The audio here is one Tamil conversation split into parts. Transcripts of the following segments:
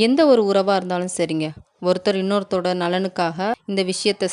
எந்த ஒரு உறவாக இருந்தாலும் சரிங்க. ஒருத்தர் இன்னொருத்தரோட நலனுக்காக இந்த விஷயத்த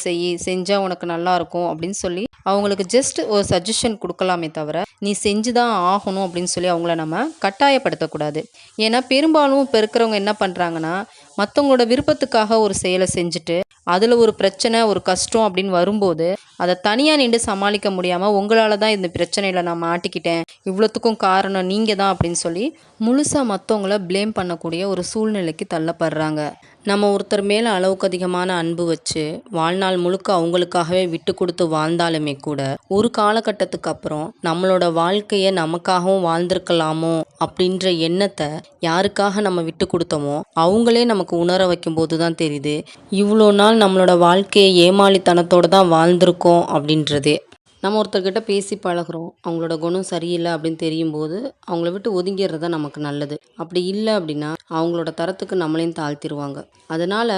செஞ்சா உனக்கு நல்லாயிருக்கும் அப்படின்னு சொல்லி அவங்களுக்கு ஜஸ்ட் ஒரு சஜஷன் குடுக்கலாமே தவிர, நீ செஞ்சு தான் ஆகணும் அப்படின்னு சொல்லி அவங்கள நம்ம கட்டாயப்படுத்தக்கூடாது. ஏன்னா பெரும்பாலும் இப்ப இருக்கிறவங்க என்ன பண்றாங்கன்னா, மத்தவங்களோட விருப்பத்துக்காக ஒரு செயல செஞ்சுட்டு, அதுல ஒரு பிரச்சனை, ஒரு கஷ்டம் அப்படின்னு வரும்போது, அத தனியா நிண்டு சமாளிக்க முடியாம, உங்களால தான் இந்த பிரச்சனையில நான் மாட்டிக்கிட்டேன். இவ்வளத்துக்கும் காரணம் நீங்க தான் அப்படின்னு சொல்லி, முழுசா மத்தவங்கள ப்ளேம் பண்ணக்கூடிய ஒரு சூழ்நிலைக்கு தள்ளப்படுறாங்க. நம்ம ஒருத்தர் மேல அளவுக்கு அதிகமான அன்பு வச்சு, வாழ்நாள் முழுக்க அவங்களுக்காகவே விட்டு குடுத்து வாழ்ந்தாலுமே கூட, ஒரு காலகட்டத்துக்கு அப்புறம் நம்மளோட வாழ்க்கைய நமக்காகவும் வாழ்ந்திருக்கலாமோ! அப்படின்ற எண்ணத்த யாருக்காக நம்ம விட்டு குடுத்தோமோ, அவங்களே நமக்கு உணர வைக்கும்போது தான் தெரியுது, இவ்வளோ நாள் நம்மளோட வாழ்க்கைய ஏமாளித்தனத்தோட தான் வாழ்ந்திருக்கோம் அப்படின்றதே. நம்ம ஒருத்தர்கிட்ட பேசி பழகுறோம். அவங்களோட குணம் சரியில்ல அப்படின்னு தெரியும்போது, அவங்கள விட்டு ஒதுங்கிர்றது தான் நமக்கு நல்லது. அப்படி இல்ல அப்படின்னா, அவங்களோட தரத்துக்கு நம்மளையும் தாழ்த்திருவாங்க. அதனால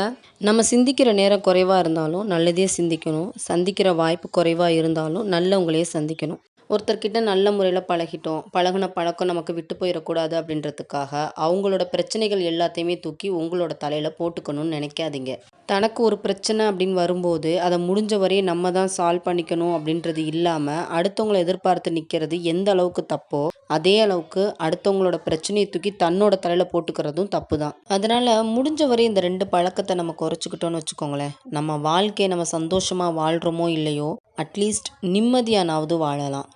நம்ம சிந்திக்கிற நேரம் குறைவா இருந்தாலும் நல்லதே சிந்திக்கணும். சந்திக்கிற வாய்ப்பு குறைவா இருந்தாலும் நல்லவங்களே சந்திக்கணும். ஒருத்தர்கிட்ட நல்ல முறையில பழகிட்டோம். பழகுன பழக்கம் நமக்கு விட்டு போயிறக்கூடாது அப்படின்றதுக்காக, அவங்களோட பிரச்சனைகள் எல்லாத்தையுமே தூக்கி உங்களோட தலையில போட்டுக்கணும்னு நினைக்காதீங்க. தனக்கு ஒரு பிரச்சனை அப்படின்னு வரும்போது, அத முடிஞ்ச வரையும் நம்ம தான் சால்வ் பண்ணிக்கணும் அப்படின்றது இல்லாம, அடுத்தவங்கள எதிர்பார்த்து நிக்கிறது எந்த அளவுக்கு தப்போ, அதே அளவுக்கு அடுத்தவங்களோட பிரச்சனைய தூக்கி தன்னோட தலையில போட்டுக்கிறதும் தப்பு தான். அதனால முடிஞ்ச வரை இந்த 2 பழக்கத்த நம்ம குறைச்சுக்கிட்டோம்னு வச்சுக்கோங்களேன், நம்ம வாழ்க்கைய நம்ம சந்தோஷமா வாழ்றோமோ இல்லையோ, அட்லீஸ்ட் நிம்மதியானாவது வாழலாம்.